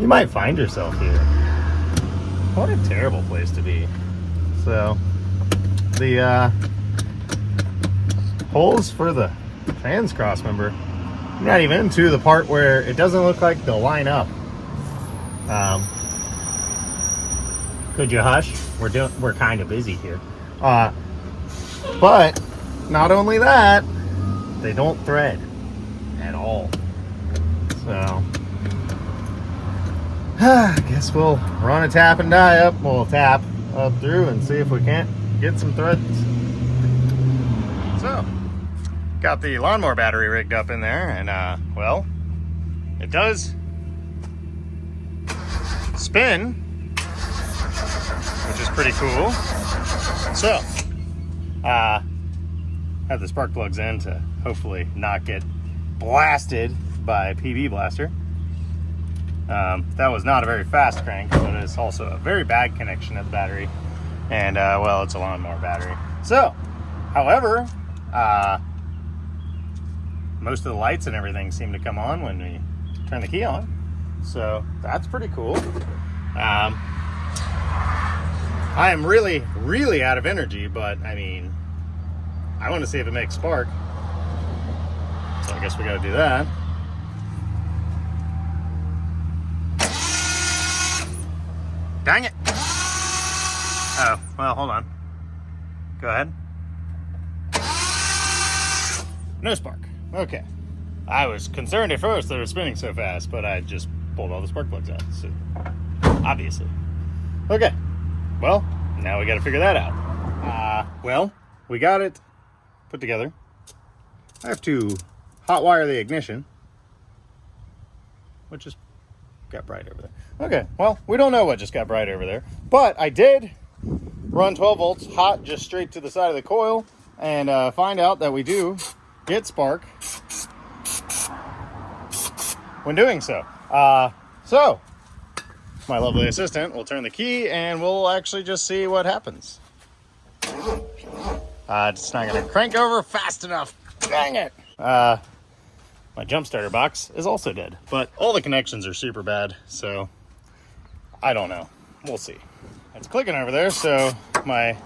you might find yourself here. What a terrible place to be. So, the holes for the trans cross member, not even into the part where it doesn't look like they'll line up. Could you hush? We're kind of busy here. But not only that, they don't thread at all. So I guess we'll run a tap and die up. We'll tap up through and see if we can't get some threads. So got the lawnmower battery rigged up in there, and well, it does spin, which is pretty cool. So have the spark plugs in to hopefully not get blasted by PB blaster. That was not a very fast crank, but it's also a very bad connection at the battery, and well, it's a lawnmower battery. So however, most of the lights and everything seem to come on when we turn the key on, so that's pretty cool. I am really out of energy, but I mean, I want to see if it makes spark, so I guess we got to do that. Dang it! Oh, well, hold on. Go ahead. No spark. Okay. I was concerned at first that it was spinning so fast, but I just pulled all the spark plugs out, so obviously. Okay. Well, now we got to figure that out. Well, we got it put together. I have to hot wire the ignition, which just got bright over there. Okay, well, we don't know what just got bright over there, but I did run 12 volts hot just straight to the side of the coil and find out that we do get spark when doing so. So my lovely assistant will turn the key and we'll actually just see what happens. It's not gonna crank over fast enough. Dang it. My jump starter box is also dead, but all the connections are super bad, so I don't know. We'll see. It's clicking over there, so my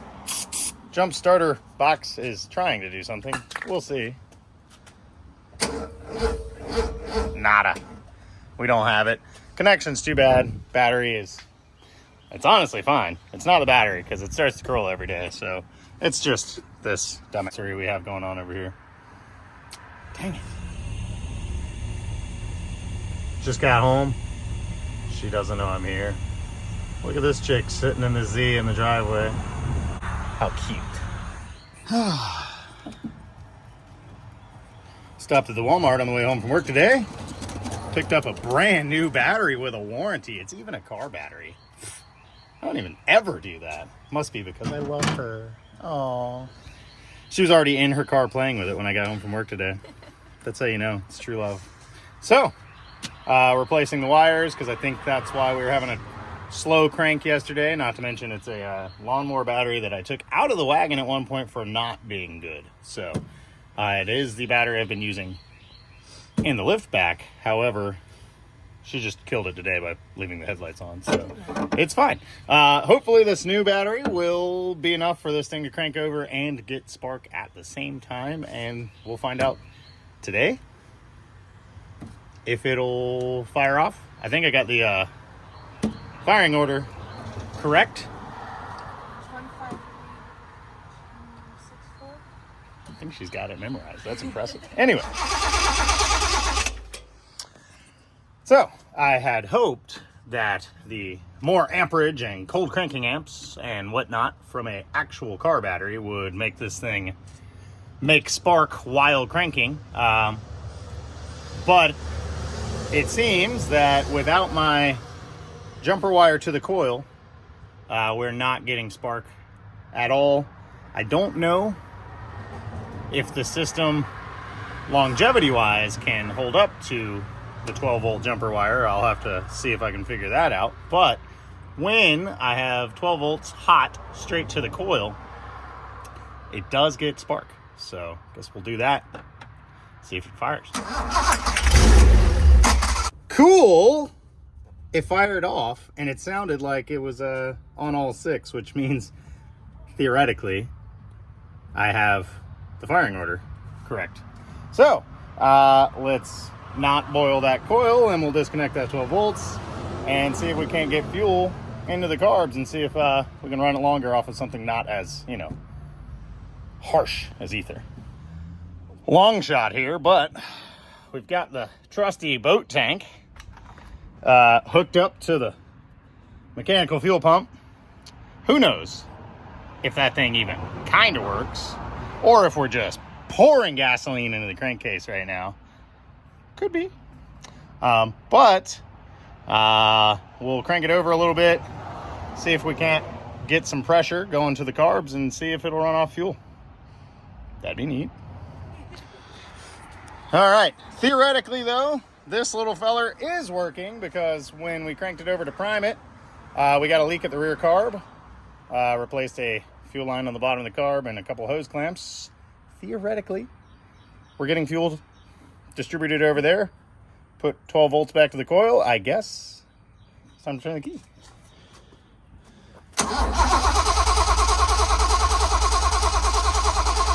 jump starter box is trying to do something. We'll see. Nada. We don't have it. Connection's too bad. Battery is, it's honestly fine. It's not the battery because it starts to curl every day, so it's just this dumbassery we have going on over here. Dang it. Just got home. She doesn't know I'm here. Look at this chick sitting in the Z in the driveway. How cute. Stopped at the Walmart on the way home from work today. Picked up a brand new battery with a warranty. It's even a car battery. I don't even ever do that. Must be because I love her. Aww. She was already in her car playing with it when I got home from work today. That's how you know it's true love. So, replacing the wires because I think that's why we were having a slow crank yesterday. Not to mention it's a lawnmower battery that I took out of the wagon at one point for not being good. So, it is the battery I've been using in the lift back. However, she just killed it today by leaving the headlights on, so it's fine. Hopefully this new battery will be enough for this thing to crank over and get spark at the same time, and we'll find out today if it'll fire off. I think I got the firing order correct. 15364. I think she's got it memorized. That's impressive. Anyway. So, I had hoped that the more amperage and cold cranking amps and whatnot from an actual car battery would make this thing make spark while cranking. But it seems that without my jumper wire to the coil, we're not getting spark at all. I don't know if the system, longevity-wise, can hold up to the 12-volt jumper wire. I'll have to see if I can figure that out. But when I have 12 volts hot straight to the coil, it does get spark. So I guess we'll do that. See if it fires. Cool. it fired off and it sounded like it was on all six, which means theoretically I have the firing order correct. So let's not boil that coil, and we'll disconnect that 12 volts and see if we can't get fuel into the carbs and see if we can run it longer off of something not as, you know, harsh as ether. Long shot here, but we've got the trusty boat tank hooked up to the mechanical fuel pump. Who knows if that thing even kind of works, or if we're just pouring gasoline into the crankcase right now. Could be. But we'll crank it over a little bit, see if we can't get some pressure going to the carbs and see if it'll run off fuel. That'd be neat. All right, theoretically though, this little feller is working, because when we cranked it over to prime it, we got a leak at the rear carb. Replaced a fuel line on the bottom of the carb and a couple hose clamps. Theoretically, we're getting fuel distributed over there. Put 12 volts back to the coil, I guess. It's time to turn the key.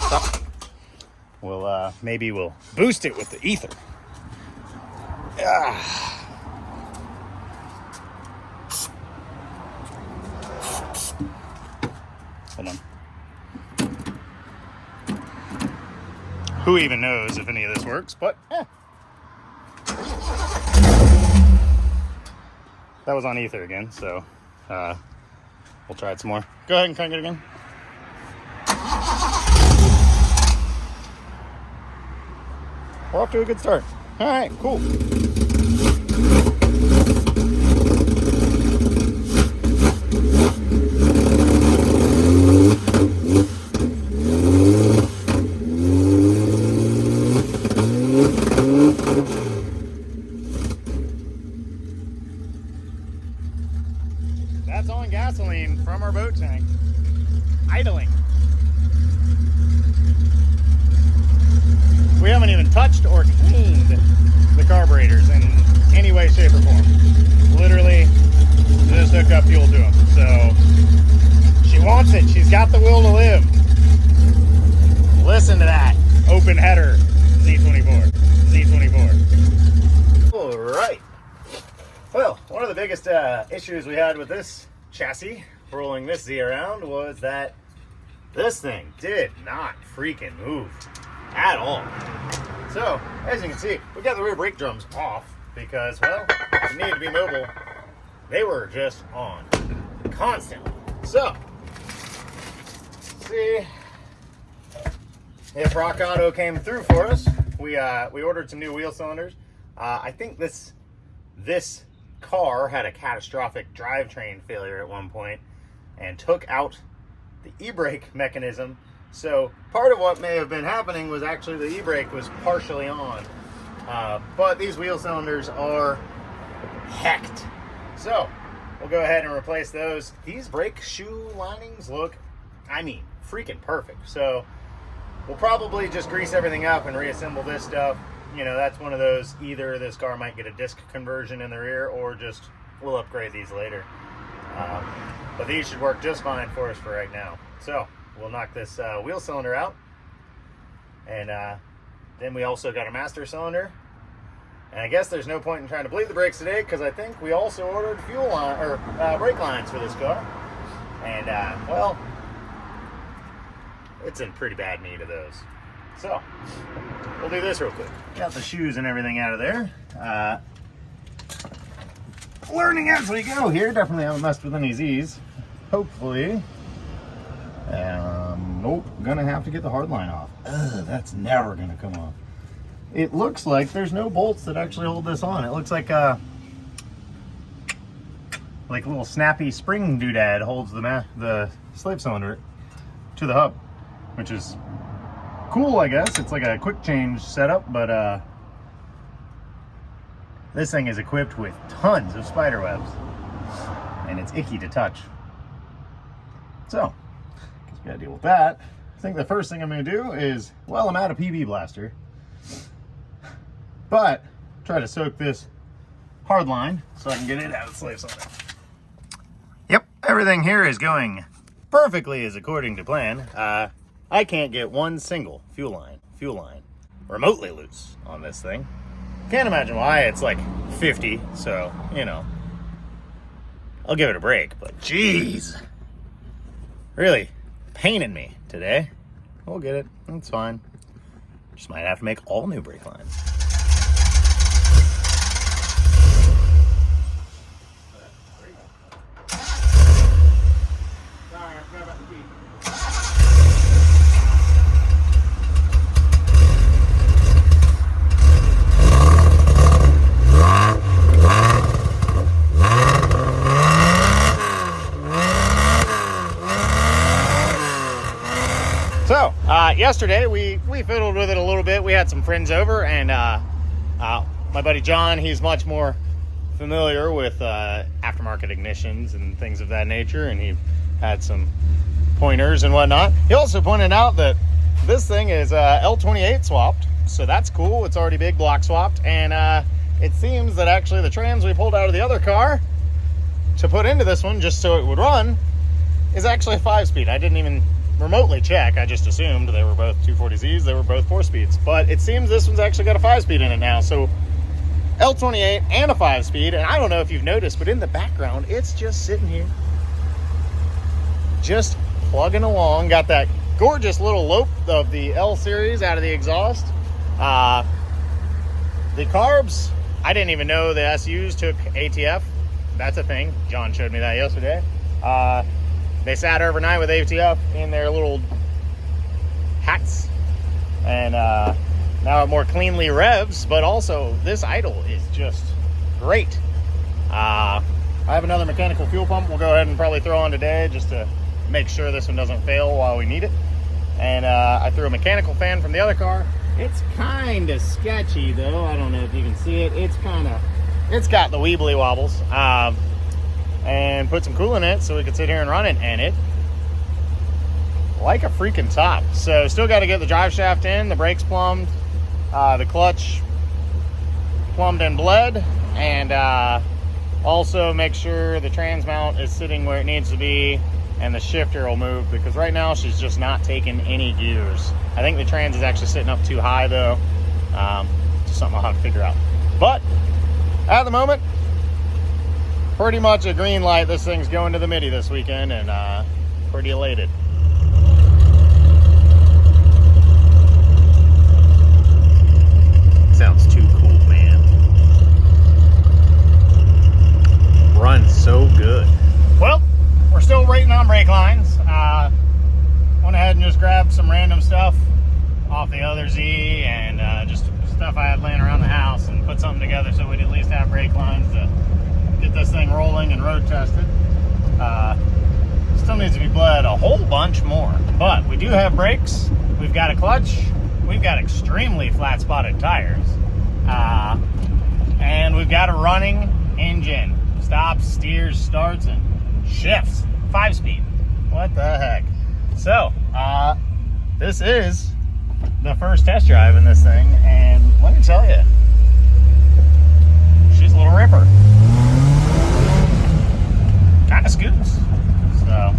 Stop. Maybe we'll boost it with the ether. Hold on. Who even knows if any of this works, but that was on ether again, so we'll try it some more. Go ahead and crank it again. We're off to a good start. All right, cool. That's on gasoline from our boat tank, idling. We haven't even touched or cleaned the carburetors in any way, shape, or form. Literally, just hook up fuel to them. So, she wants it. She's got the will to live. Listen to that. Open header Z24. Z24. All right. Well, one of the biggest issues we had with this chassis, rolling this Z around, was that this thing did not freaking move at all. So, as you can see, we got the rear brake drums off because, well, they needed to be mobile. They were just on constantly. So, see if Rock Auto came through for us. We ordered some new wheel cylinders. I think this car had a catastrophic drivetrain failure at one point and took out the e-brake mechanism. So part of what may have been happening was actually the e-brake was partially on. But these wheel cylinders are hecked. So we'll go ahead and replace those. These brake shoe linings look, I mean, freaking perfect. So we'll probably just grease everything up and reassemble this stuff. You know, that's one of those, either this car might get a disc conversion in the rear, or just we'll upgrade these later. But these should work just fine for us for right now. So we'll knock this wheel cylinder out. And then we also got a master cylinder. And I guess there's no point in trying to bleed the brakes today, because I think we also ordered fuel line, or brake lines for this car. And well, it's in pretty bad need of those. So we'll do this real quick. Got the shoes and everything out of there. Learning as we go here. Definitely haven't messed with any Z's. Hopefully. Nope. Gonna have to get the hard line off. Ugh, that's never gonna come off. It looks like there's no bolts that actually hold this on. It looks like a little snappy spring doodad holds the slave cylinder to the hub, which is cool, I guess. It's like a quick change setup, but this thing is equipped with tons of spider webs, and it's icky to touch. So, guess we gotta deal with that. I think the first thing I'm gonna do is, well, I'm out of PB Blaster, but try to soak this hard line so I can get it out of the slave solder. Yep, everything here is going perfectly as according to plan. I can't get one single fuel line remotely loose on this thing. Can't imagine why. It's like 50, so, you know, I'll give it a break, but geez, really paining me today. We'll get it, it's fine. Just might have to make all new brake lines. So, yesterday we fiddled with it a little bit. We had some friends over, and my buddy John, he's much more familiar with aftermarket ignitions and things of that nature, and he had some pointers and whatnot. He also pointed out that this thing is L24 swapped, so that's cool. It's already big block swapped, and it seems that actually the trans we pulled out of the other car to put into this one just so it would run is actually a 5-speed. I didn't even remotely check. I just assumed they were both 240Zs. They were both 4-speeds, but it seems this one's actually got a 5-speed in it now. So L24 and a 5-speed, and I don't know if you've noticed, but in the background, it's just sitting here, just plugging along. Got that gorgeous little lope of the L series out of the exhaust. The carbs, I didn't even know the SUs took ATF. That's a thing. John showed me that yesterday. They sat overnight with ATF in their little hats, and now it more cleanly revs, but also this idle is just great. I have another mechanical fuel pump we'll go ahead and probably throw on today just to make sure this one doesn't fail while we need it. And I threw a mechanical fan from the other car. It's kind of sketchy though. I don't know if you can see it. It's got the weebly wobbles. And put some coolant in it so we could sit here and run it, and it like a freaking top. So still got to get the drive shaft in, the brakes plumbed, the clutch plumbed and bled, and also make sure the trans mount is sitting where it needs to be and the shifter will move, because right now she's just not taking any gears. I think the trans is actually sitting up too high though. Just something I'll have to figure out. But at the moment, pretty much a green light. This thing's going to the Mitty this weekend, and pretty elated. Sounds too cool, man. Runs so good. Well, we're still waiting on brake lines. Went ahead and just grabbed some random stuff off the other Z and just stuff I had laying around the house and put something together so we'd at least have brake lines to get this thing rolling and road tested. Still needs to be bled a whole bunch more, but we do have brakes, we've got a clutch, we've got extremely flat spotted tires, and we've got a running engine. Stops, steers, starts, and shifts. 5-speed. What the heck? So this is the first test drive in this thing, and let me tell you, she's a little ripper. Kind of scoots. So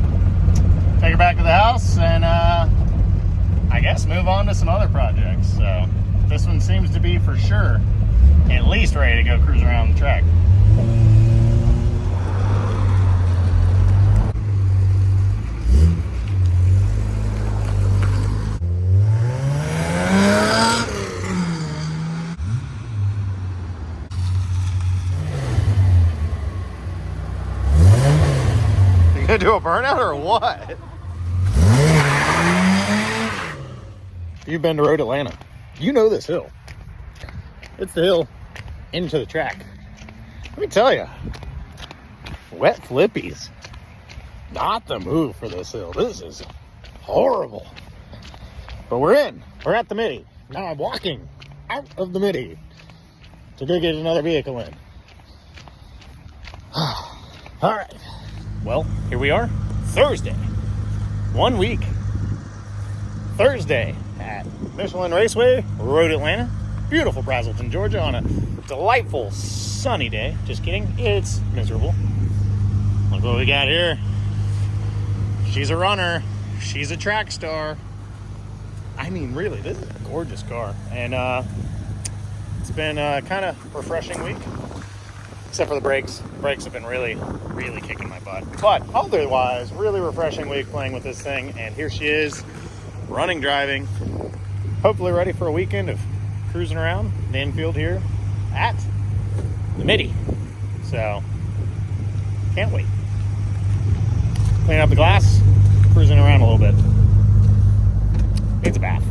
take her back to the house and I guess move on to some other projects. So this one seems to be for sure at least ready to go cruise around the track. You gonna do a burnout or what? You've been to Road Atlanta. You know this hill. It's the hill into the track. Let me tell you, wet flippies, not the move for this hill. This is horrible. But we're in. We're at the Mitty. Now I'm walking out of the Mitty to go get another vehicle in. All right. Well, here we are, Thursday, 1 week, Thursday at Michelin Raceway, Road Atlanta, beautiful Brazelton, Georgia, on a delightful sunny day. Just kidding. It's miserable. Look what we got here. She's a runner. She's a track star. I mean, really, this is a gorgeous car. And it's been kind of refreshing week. Except for the brakes. The brakes have been really, really kicking my butt. But otherwise, really refreshing week playing with this thing. And here she is, running, driving. Hopefully ready for a weekend of cruising around the infield here at the Mitty. So, can't wait. Cleaning up the glass, cruising around a little bit. Needs a bath.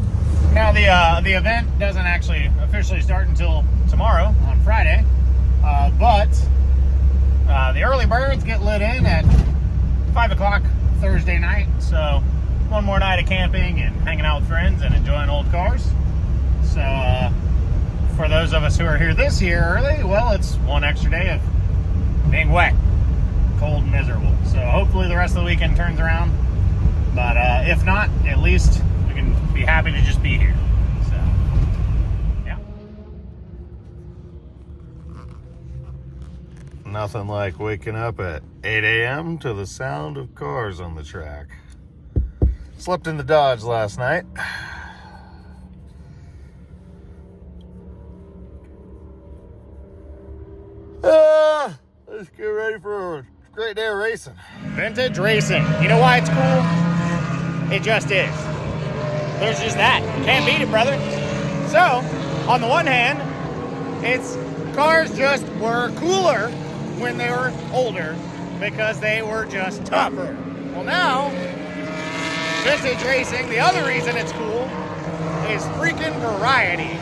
Now the event doesn't actually officially start until tomorrow on Friday. But the early birds get lit in at 5 o'clock Thursday night. So one more night of camping and hanging out with friends and enjoying old cars. So for those of us who are here this year early, well, it's one extra day of being wet, cold, and miserable. So hopefully the rest of the weekend turns around. But if not, at least we can be happy to just be here. Nothing like waking up at 8 a.m. to the sound of cars on the track. Slept in the Dodge last night. Let's get ready for a great day of racing. Vintage racing. You know why it's cool? It just is. There's just that. You can't beat it, brother. So, on the one hand, it's cars just were cooler when they were older because they were just tougher. Well, now, vintage racing, the other reason it's cool is freaking variety.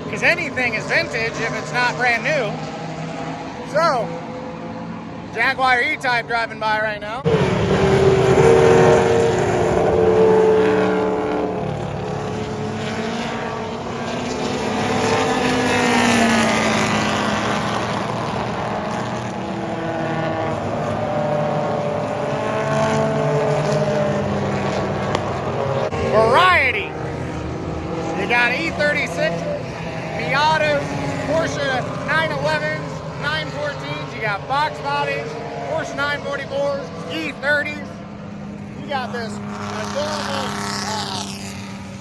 Because anything is vintage if it's not brand new. So, Jaguar E-Type driving by right now. Variety. You got E36, Miatas, Porsche 911s, 914s. You got box bodies, Porsche 944s, E30s. You got this adorable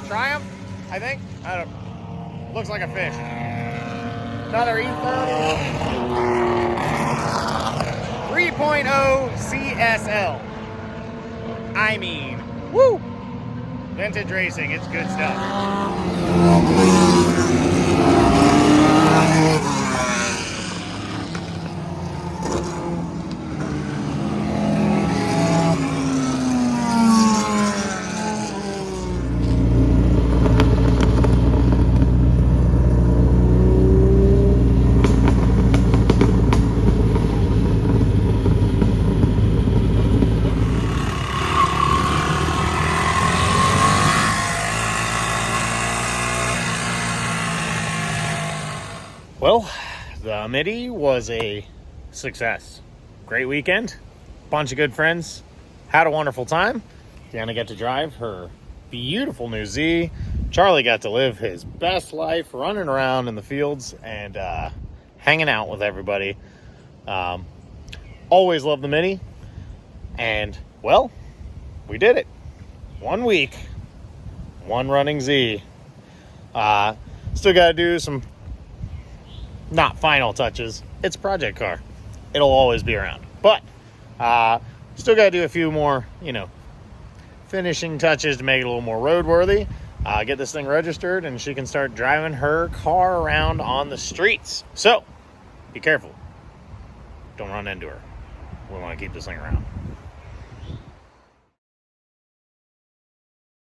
Triumph, I think. I don't. Looks like a fish. Another E30. 3.0 CSL. I mean, woo! Vintage racing, it's good stuff. Well, the Mitty was a success. Great weekend, bunch of good friends, had a wonderful time. Deanna got to drive her beautiful new Z. Charlie got to live his best life running around in the fields and hanging out with everybody. Always loved the Mitty. And, well, we did it. 1 week, one running Z. Still got to do some not final touches. It's a project car. It'll always be around. But still got to do a few more, finishing touches to make it a little more roadworthy. Get this thing registered and she can start driving her car around on the streets. So, be careful. Don't run into her. We want to keep this thing around.